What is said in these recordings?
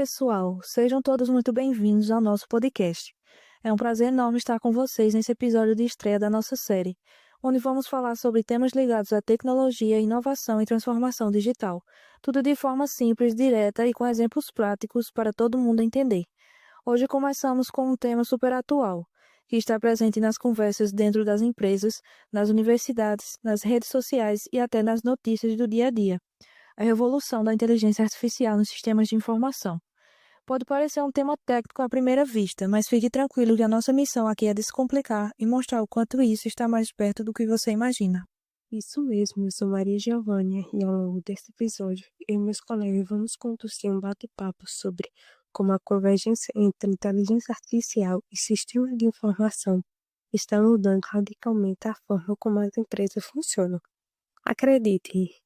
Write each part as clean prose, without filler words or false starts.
pessoal, sejam todos muito bem-vindos ao nosso podcast. É um prazer enorme estar com vocês nesse episódio de estreia da nossa série, onde vamos falar sobre temas ligados à tecnologia, inovação e transformação digital, tudo de forma simples, direta e com exemplos práticos para todo mundo entender. Hoje começamos com um tema super atual, que está presente nas conversas dentro das empresas, nas universidades, nas redes sociais e até nas notícias do dia a dia: a revolução da inteligência artificial nos sistemas de informação. Pode parecer um tema técnico à primeira vista, mas fique tranquilo que a nossa missão aqui é descomplicar e mostrar o quanto isso está mais perto do que você imagina. Isso mesmo, eu sou Maria Giovânia e ao longo deste episódio, eu e meus colegas vamos conduzir um bate-papo sobre como a convergência entre inteligência artificial e sistemas de informação está mudando radicalmente a forma como as empresas funcionam. Acredite,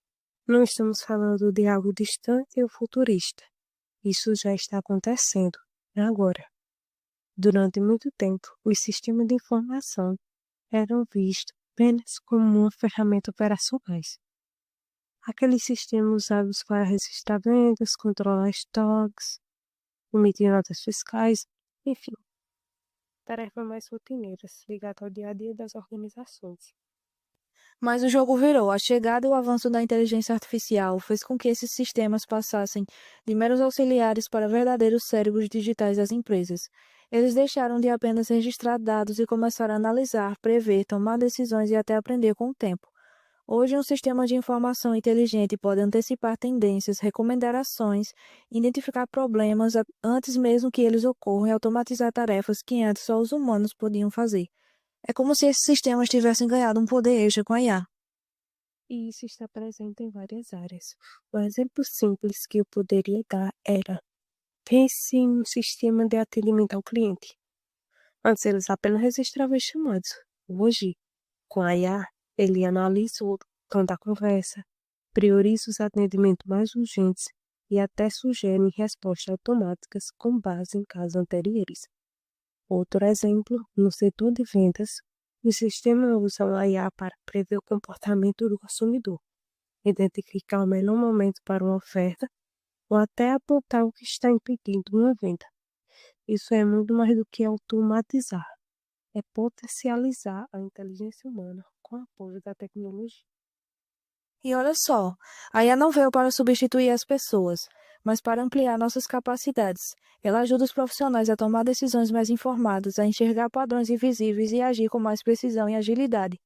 não estamos falando de algo distante ou futurista. Isso já está acontecendo, agora. Durante muito tempo, os sistemas de informação eram vistos apenas como uma ferramenta operacionais. Aqueles sistemas usados para registrar vendas, controlar estoques, emitir notas fiscais, enfim, tarefas mais rotineiras ligadas ao dia a dia das organizações. Mas o jogo virou. A chegada e o avanço da inteligência artificial fez com que esses sistemas passassem de meros auxiliares para verdadeiros cérebros digitais das empresas. Eles deixaram de apenas registrar dados e começaram a analisar, prever, tomar decisões e até aprender com o tempo. Hoje, um sistema de informação inteligente pode antecipar tendências, recomendar ações, identificar problemas antes mesmo que eles ocorram e automatizar tarefas que antes só os humanos podiam fazer. É como se esses sistemas tivessem ganhado um poder extra com a IA. E isso está presente em várias áreas. Um exemplo simples que eu poderia dar era: pense em um sistema de atendimento ao cliente. Antes eles apenas registravam os chamados. Hoje, com a IA, ele analisa o tom da conversa, prioriza os atendimentos mais urgentes e até sugere respostas automáticas com base em casos anteriores. Outro exemplo, no setor de vendas, o sistema usa a IA para prever o comportamento do consumidor, identificar o melhor momento para uma oferta ou até apontar o que está impedindo uma venda. Isso é muito mais do que automatizar, é potencializar a inteligência humana com o apoio da tecnologia. E olha só, a IA não veio para substituir as pessoas, mas para ampliar nossas capacidades. Ela ajuda os profissionais a tomar decisões mais informadas, a enxergar padrões invisíveis e agir com mais precisão e agilidade.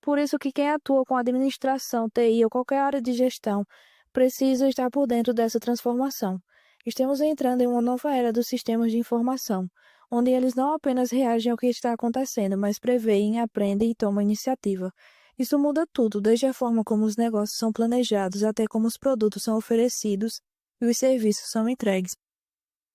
Por isso que quem atua com administração, TI ou qualquer área de gestão precisa estar por dentro dessa transformação. Estamos entrando em uma nova era dos sistemas de informação, onde eles não apenas reagem ao que está acontecendo, mas preveem, aprendem e tomam iniciativa. Isso muda tudo, desde a forma como os negócios são planejados até como os produtos são oferecidos e os serviços são entregues.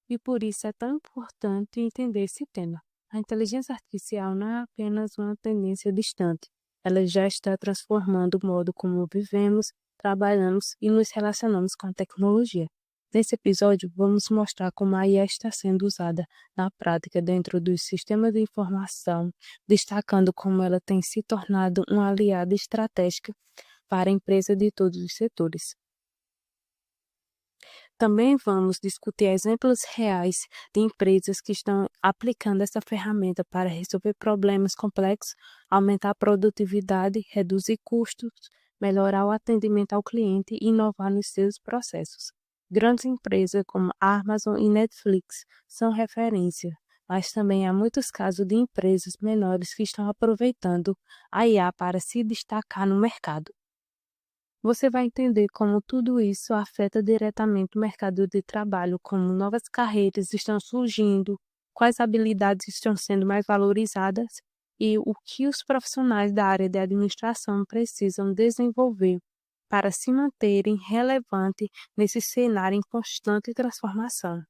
E por isso é tão importante entender esse tema. A inteligência artificial não é apenas uma tendência distante. Ela já está transformando o modo como vivemos, trabalhamos e nos relacionamos com a tecnologia. Nesse episódio, vamos mostrar como a IA está sendo usada na prática dentro dos sistemas de informação, destacando como ela tem se tornado uma aliada estratégica para empresas de todos os setores. Também vamos discutir exemplos reais de empresas que estão aplicando essa ferramenta para resolver problemas complexos, aumentar a produtividade, reduzir custos, melhorar o atendimento ao cliente e inovar nos seus processos. Grandes empresas como Amazon e Netflix são referência, mas também há muitos casos de empresas menores que estão aproveitando a IA para se destacar no mercado. Você vai entender como tudo isso afeta diretamente o mercado de trabalho, como novas carreiras estão surgindo, quais habilidades estão sendo mais valorizadas e o que os profissionais da área de administração precisam desenvolver para se manterem relevantes nesse cenário em constante transformação.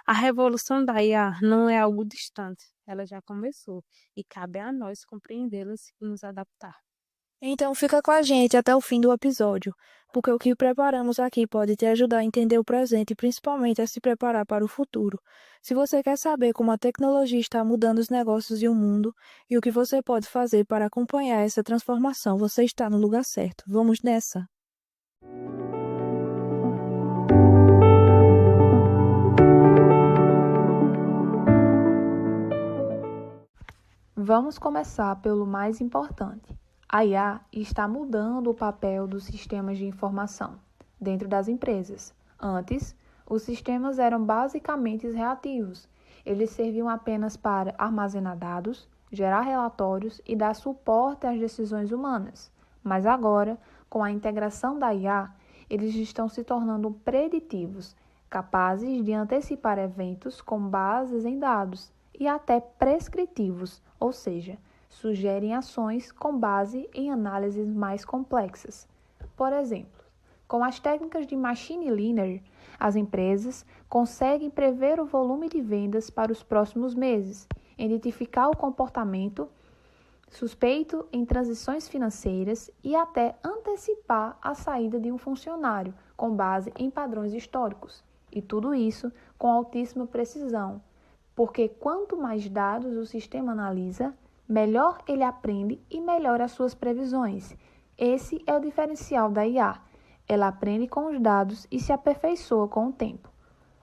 A revolução da IA não é algo distante, ela já começou e cabe a nós compreendê-las e nos adaptar. Então fica com a gente até o fim do episódio, porque o que preparamos aqui pode te ajudar a entender o presente e principalmente a se preparar para o futuro. Se você quer saber como a tecnologia está mudando os negócios e o mundo e o que você pode fazer para acompanhar essa transformação, você está no lugar certo. Vamos nessa! Vamos começar pelo mais importante. A IA está mudando o papel dos sistemas de informação dentro das empresas. Antes, os sistemas eram basicamente reativos. Eles serviam apenas para armazenar dados, gerar relatórios e dar suporte às decisões humanas. Mas agora, com a integração da IA, eles estão se tornando preditivos, capazes de antecipar eventos com bases em dados e até prescritivos, ou seja, sugerem ações com base em análises mais complexas. Por exemplo, com as técnicas de Machine Learning, as empresas conseguem prever o volume de vendas para os próximos meses, identificar o comportamento suspeito em transações financeiras e até antecipar a saída de um funcionário com base em padrões históricos. E tudo isso com altíssima precisão, porque quanto mais dados o sistema analisa, melhor ele aprende e melhora as suas previsões. Esse é o diferencial da IA. Ela aprende com os dados e se aperfeiçoa com o tempo.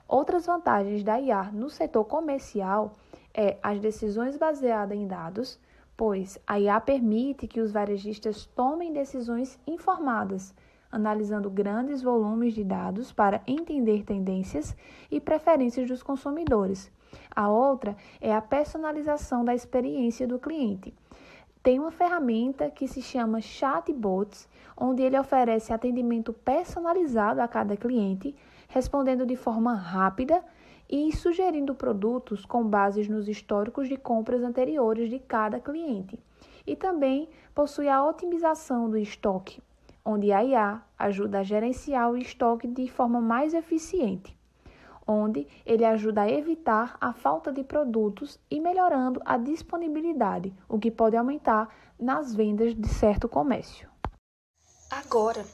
Outras vantagens da IA no setor comercial é as decisões baseadas em dados, pois a IA permite que os varejistas tomem decisões informadas, analisando grandes volumes de dados para entender tendências e preferências dos consumidores. A outra é a personalização da experiência do cliente. Tem uma ferramenta que se chama Chatbots, onde ele oferece atendimento personalizado a cada cliente, respondendo de forma rápida e sugerindo produtos com bases nos históricos de compras anteriores de cada cliente. E também possui a otimização do estoque, onde a IA ajuda a gerenciar o estoque de forma mais eficiente, onde ele ajuda a evitar a falta de produtos e melhorando a disponibilidade, o que pode aumentar nas vendas de certo comércio. Agora,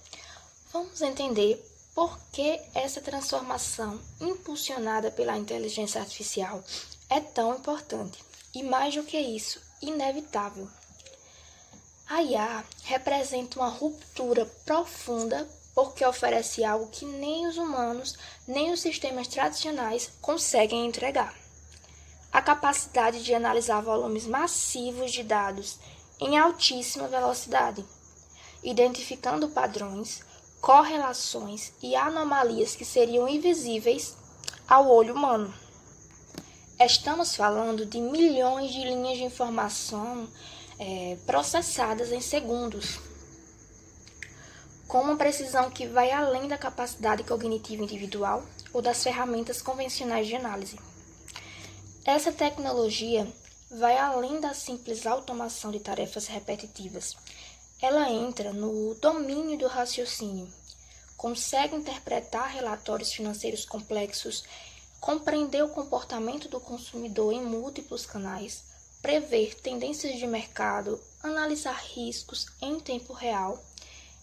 vamos entender por que essa transformação impulsionada pela inteligência artificial é tão importante e, mais do que isso, inevitável. A IA representa uma ruptura profunda porque oferece algo que nem os humanos, nem os sistemas tradicionais conseguem entregar. A capacidade de analisar volumes massivos de dados em altíssima velocidade, identificando padrões, correlações e anomalias que seriam invisíveis ao olho humano. Estamos falando de milhões de linhas de informação processadas em segundos, com uma precisão que vai além da capacidade cognitiva individual ou das ferramentas convencionais de análise. Essa tecnologia vai além da simples automação de tarefas repetitivas. Ela entra no domínio do raciocínio, consegue interpretar relatórios financeiros complexos, compreender o comportamento do consumidor em múltiplos canais, prever tendências de mercado, analisar riscos em tempo real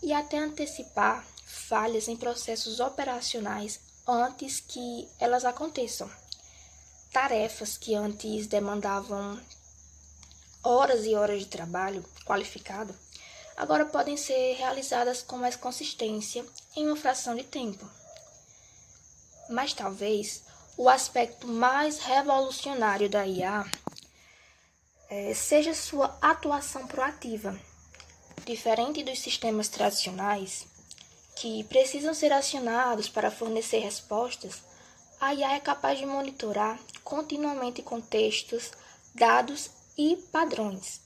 e até antecipar falhas em processos operacionais antes que elas aconteçam. Tarefas que antes demandavam horas e horas de trabalho qualificado, agora podem ser realizadas com mais consistência em uma fração de tempo. Mas talvez o aspecto mais revolucionário da IA seja sua atuação proativa. Diferente dos sistemas tradicionais, que precisam ser acionados para fornecer respostas, a IA é capaz de monitorar continuamente contextos, dados e padrões.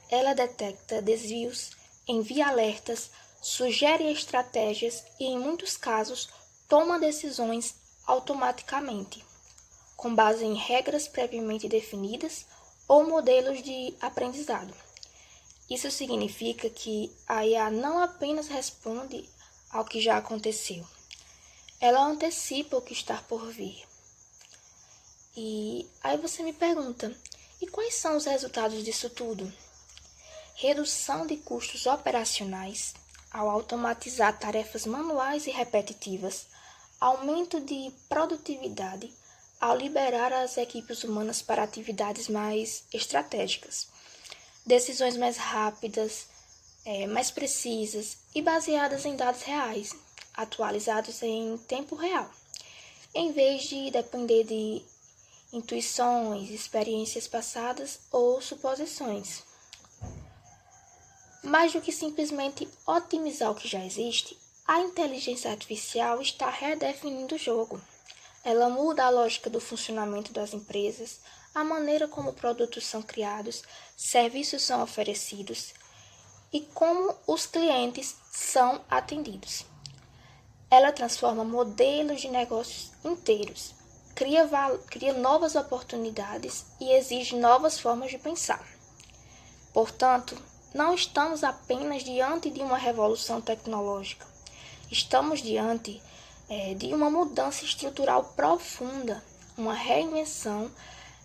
Ela detecta desvios, envia alertas, sugere estratégias e, em muitos casos, toma decisões automaticamente, com base em regras previamente definidas ou modelos de aprendizado. Isso significa que a IA não apenas responde ao que já aconteceu, ela antecipa o que está por vir. E aí você me pergunta, e quais são os resultados disso tudo? Redução de custos operacionais ao automatizar tarefas manuais e repetitivas, aumento de produtividade ao liberar as equipes humanas para atividades mais estratégicas, decisões mais rápidas, mais precisas e baseadas em dados reais, atualizados em tempo real, em vez de depender de intuições, experiências passadas ou suposições. Mais do que simplesmente otimizar o que já existe, a inteligência artificial está redefinindo o jogo. Ela muda a lógica do funcionamento das empresas, a maneira como produtos são criados, serviços são oferecidos e como os clientes são atendidos. Ela transforma modelos de negócios inteiros, cria novas oportunidades e exige novas formas de pensar. Portanto, não estamos apenas diante de uma revolução tecnológica, estamos diante de uma mudança estrutural profunda, uma reinvenção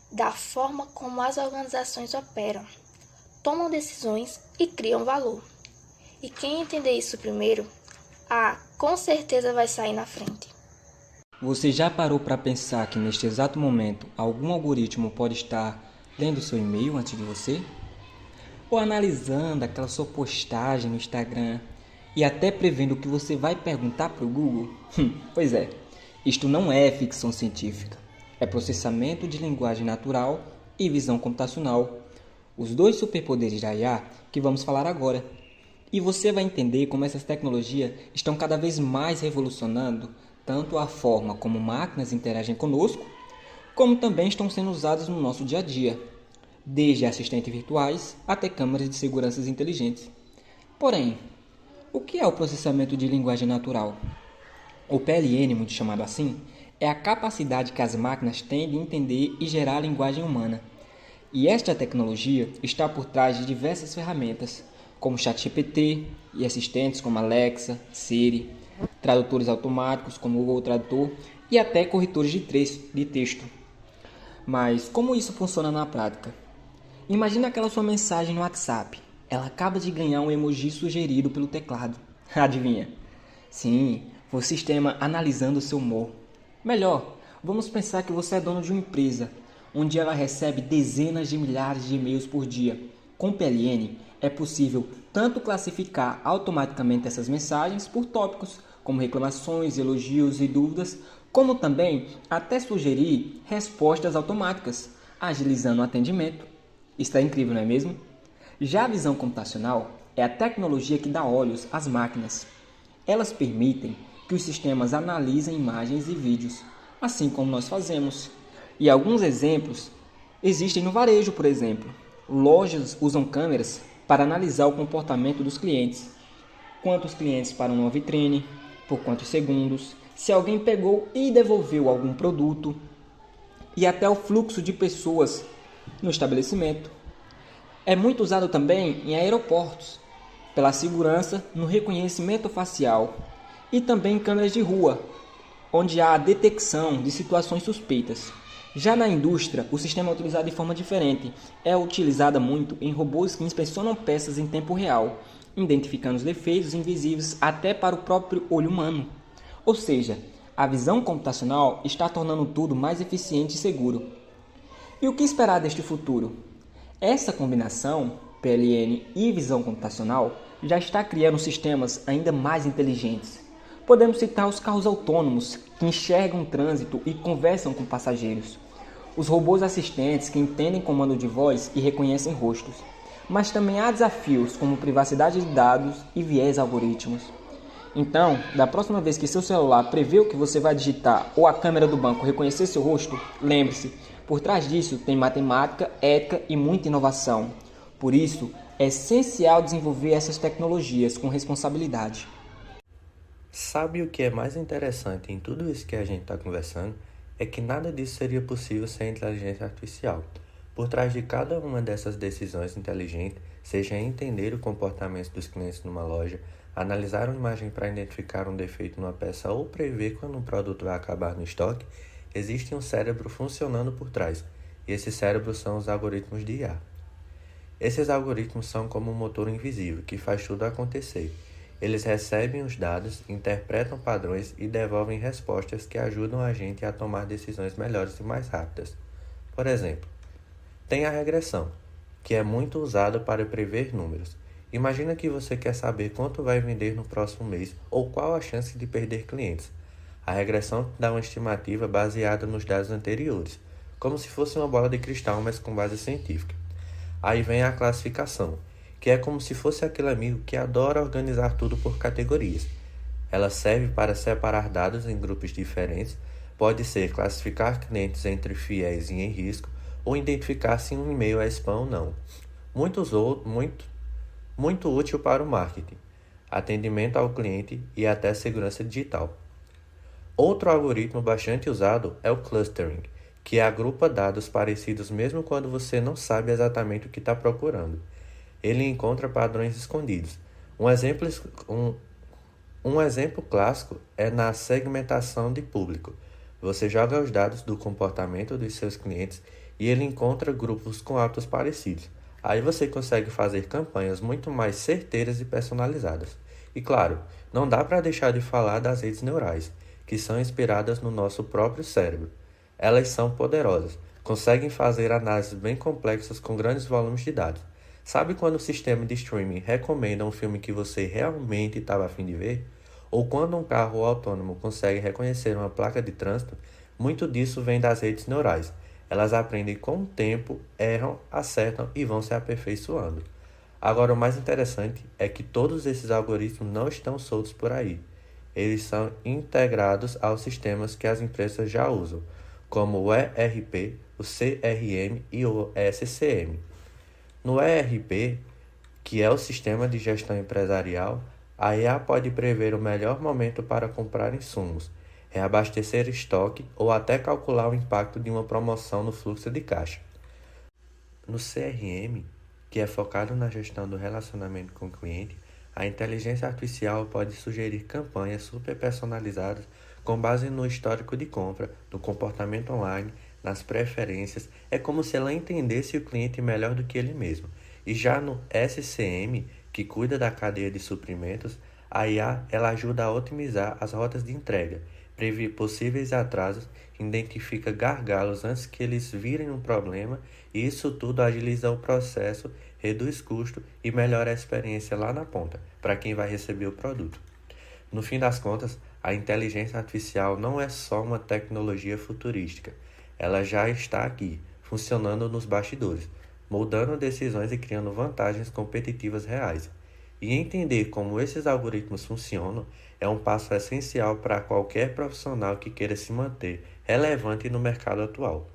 da forma como as organizações operam, tomam decisões e criam valor. E quem entender isso primeiro, com certeza vai sair na frente. Você já parou para pensar que neste exato momento algum algoritmo pode estar lendo seu e-mail antes de você? Ou analisando aquela sua postagem no Instagram e até prevendo o que você vai perguntar para o Google? Pois é, isto não é ficção científica. É processamento de linguagem natural e visão computacional, os dois superpoderes da IA que vamos falar agora. E você vai entender como essas tecnologias estão cada vez mais revolucionando tanto a forma como máquinas interagem conosco, como também estão sendo usadas no nosso dia a dia, desde assistentes virtuais até câmeras de segurança inteligentes. Porém, o que é o processamento de linguagem natural? O PLN, muito chamado assim, é a capacidade que as máquinas têm de entender e gerar a linguagem humana. E esta tecnologia está por trás de diversas ferramentas, como ChatGPT e assistentes como Alexa, Siri, tradutores automáticos como o Google Tradutor e até corretores de texto. Mas como isso funciona na prática? Imagina aquela sua mensagem no WhatsApp. Ela acaba de ganhar um emoji sugerido pelo teclado. Adivinha? Sim, foi o sistema analisando o seu humor. Melhor, vamos pensar que você é dono de uma empresa, onde ela recebe dezenas de milhares de e-mails por dia. Com PLN, é possível tanto classificar automaticamente essas mensagens por tópicos, como reclamações, elogios e dúvidas, como também até sugerir respostas automáticas, agilizando o atendimento. Isso é incrível, não é mesmo? Já a visão computacional é a tecnologia que dá olhos às máquinas. Elas permitem que os sistemas analisem imagens e vídeos, assim como nós fazemos. E alguns exemplos existem no varejo, por exemplo. Lojas usam câmeras para analisar o comportamento dos clientes. Quantos clientes param numa vitrine, por quantos segundos, se alguém pegou e devolveu algum produto, e até o fluxo de pessoas no estabelecimento. É muito usado também em aeroportos, pela segurança no reconhecimento facial, e também em câmeras de rua, onde há a detecção de situações suspeitas. Já na indústria, o sistema é utilizado de forma diferente. É utilizado muito em robôs que inspecionam peças em tempo real, identificando os defeitos invisíveis até para o próprio olho humano. Ou seja, a visão computacional está tornando tudo mais eficiente e seguro. E o que esperar deste futuro? Essa combinação, PLN e visão computacional, já está criando sistemas ainda mais inteligentes. Podemos citar os carros autônomos, que enxergam o trânsito e conversam com passageiros. Os robôs assistentes, que entendem comando de voz e reconhecem rostos. Mas também há desafios como privacidade de dados e viés algoritmos. Então, da próxima vez que seu celular prevê o que você vai digitar ou a câmera do banco reconhecer seu rosto, lembre-se, por trás disso tem matemática, ética e muita inovação. Por isso, é essencial desenvolver essas tecnologias com responsabilidade. Sabe o que é mais interessante em tudo isso que a gente está conversando? É que nada disso seria possível sem a inteligência artificial. Por trás de cada uma dessas decisões inteligentes, seja entender o comportamento dos clientes numa loja, analisar uma imagem para identificar um defeito numa peça ou prever quando um produto vai acabar no estoque, existe um cérebro funcionando por trás, e esses cérebros são os algoritmos de IA. Esses algoritmos são como um motor invisível que faz tudo acontecer. Eles recebem os dados, interpretam padrões e devolvem respostas que ajudam a gente a tomar decisões melhores e mais rápidas. Por exemplo, tem a regressão, que é muito usada para prever números. Imagina que você quer saber quanto vai vender no próximo mês ou qual a chance de perder clientes. A regressão dá uma estimativa baseada nos dados anteriores. como se fosse uma bola de cristal, mas com base científica. Aí vem a classificação, que é como se fosse aquele amigo que adora organizar tudo por categorias. Ela serve para separar dados em grupos diferentes, pode ser classificar clientes entre fiéis e em risco, ou identificar se um e-mail é spam ou não. Muito útil para o marketing, atendimento ao cliente e até segurança digital. Outro algoritmo bastante usado é o clustering, que agrupa dados parecidos mesmo quando você não sabe exatamente o que está procurando. Ele encontra padrões escondidos. Um exemplo clássico é na segmentação de público. Você joga os dados do comportamento dos seus clientes e ele encontra grupos com hábitos parecidos. Aí você consegue fazer campanhas muito mais certeiras e personalizadas. E claro, não dá para deixar de falar das redes neurais, que são inspiradas no nosso próprio cérebro. Elas são poderosas, conseguem fazer análises bem complexas com grandes volumes de dados. Sabe quando o sistema de streaming recomenda um filme que você realmente estava a fim de ver? Ou quando um carro autônomo consegue reconhecer uma placa de trânsito? Muito disso vem das redes neurais. Elas aprendem com o tempo, erram, acertam e vão se aperfeiçoando. Agora, o mais interessante é que todos esses algoritmos não estão soltos por aí. Eles são integrados aos sistemas que as empresas já usam, como o ERP, o CRM e o SCM. No ERP, que é o Sistema de Gestão Empresarial, a IA pode prever o melhor momento para comprar insumos, reabastecer estoque ou até calcular o impacto de uma promoção no fluxo de caixa. No CRM, que é focado na gestão do relacionamento com o cliente, a inteligência artificial pode sugerir campanhas super personalizadas com base no histórico de compra, no comportamento online, nas preferências. É como se ela entendesse o cliente melhor do que ele mesmo. E já no SCM, que cuida da cadeia de suprimentos, a IA ela ajuda a otimizar as rotas de entrega, prevê possíveis atrasos, identifica gargalos antes que eles virem um problema, e isso tudo agiliza o processo, reduz custo e melhora a experiência lá na ponta, para quem vai receber o produto. No fim das contas, a inteligência artificial não é só uma tecnologia futurística, ela já está aqui, funcionando nos bastidores, moldando decisões e criando vantagens competitivas reais. E entender como esses algoritmos funcionam é um passo essencial para qualquer profissional que queira se manter relevante no mercado atual.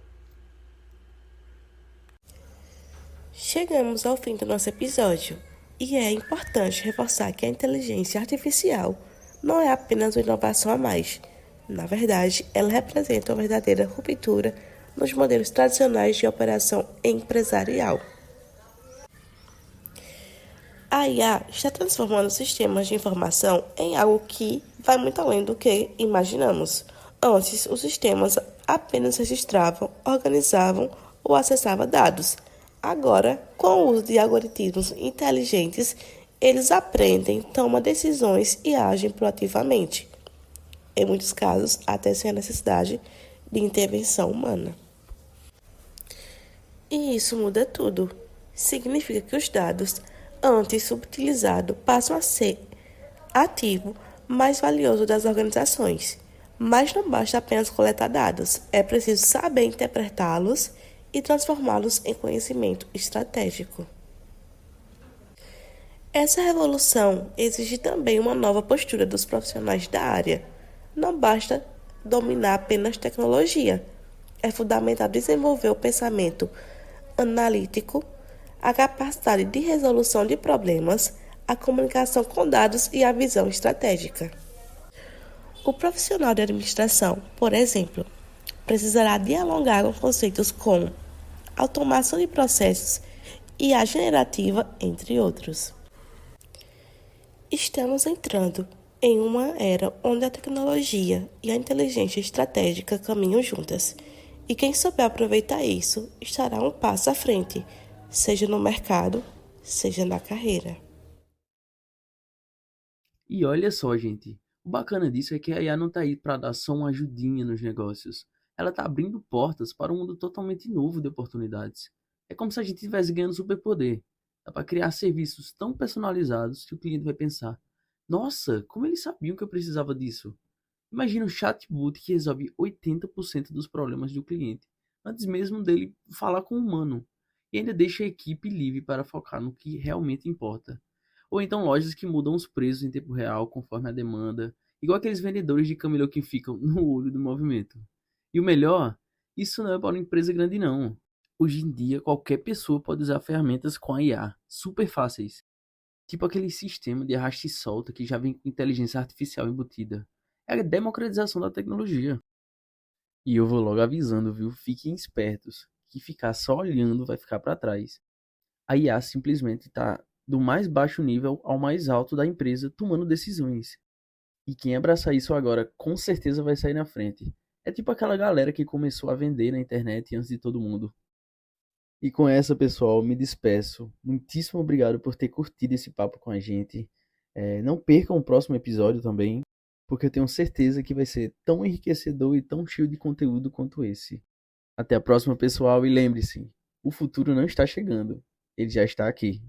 Chegamos ao fim do nosso episódio e é importante reforçar que a inteligência artificial não é apenas uma inovação a mais. Na verdade, ela representa uma verdadeira ruptura nos modelos tradicionais de operação empresarial. A IA está transformando sistemas de informação em algo que vai muito além do que imaginamos. Antes, os sistemas apenas registravam, organizavam ou acessavam dados. Agora, com o uso de algoritmos inteligentes, eles aprendem, tomam decisões e agem proativamente. Em muitos casos, até sem a necessidade de intervenção humana. E isso muda tudo. Significa que os dados, antes subutilizados, passam a ser ativo mais valioso das organizações. Mas não basta apenas coletar dados, é preciso saber interpretá-los e transformá-los em conhecimento estratégico. Essa revolução exige também uma nova postura dos profissionais da área. Não basta dominar apenas tecnologia. É fundamental desenvolver o pensamento analítico, a capacidade de resolução de problemas, a comunicação com dados e a visão estratégica. O profissional de administração, por exemplo, precisará dialogar com conceitos como automação de processos e a generativa, entre outros. Estamos entrando em uma era onde a tecnologia e a inteligência estratégica caminham juntas, e quem souber aproveitar isso estará um passo à frente, seja no mercado, seja na carreira. E olha só, gente, o bacana disso é que a IA não está aí para dar só uma ajudinha nos negócios. Ela está abrindo portas para um mundo totalmente novo de oportunidades. É como se a gente estivesse ganhando superpoder. Dá para criar serviços tão personalizados que o cliente vai pensar: nossa, como eles sabiam que eu precisava disso? Imagina um chatbot que resolve 80% dos problemas do cliente, antes mesmo dele falar com o humano, e ainda deixa a equipe livre para focar no que realmente importa. Ou então lojas que mudam os preços em tempo real conforme a demanda, igual aqueles vendedores de camelô que ficam no olho do movimento. E o melhor, isso não é para uma empresa grande não. Hoje em dia, qualquer pessoa pode usar ferramentas com a IA, super fáceis. Tipo aquele sistema de arraste e solta que já vem com inteligência artificial embutida. É a democratização da tecnologia. E eu vou logo avisando, viu? Fiquem espertos, que ficar só olhando vai ficar para trás. A IA simplesmente está do mais baixo nível ao mais alto da empresa tomando decisões. E quem abraçar isso agora com certeza vai sair na frente. É tipo aquela galera que começou a vender na internet antes de todo mundo. E com essa, pessoal, me despeço. Muitíssimo obrigado por ter curtido esse papo com a gente. Não percam o próximo episódio também, porque eu tenho certeza que vai ser tão enriquecedor e tão cheio de conteúdo quanto esse. Até a próxima, pessoal, e lembre-se, o futuro não está chegando, ele já está aqui.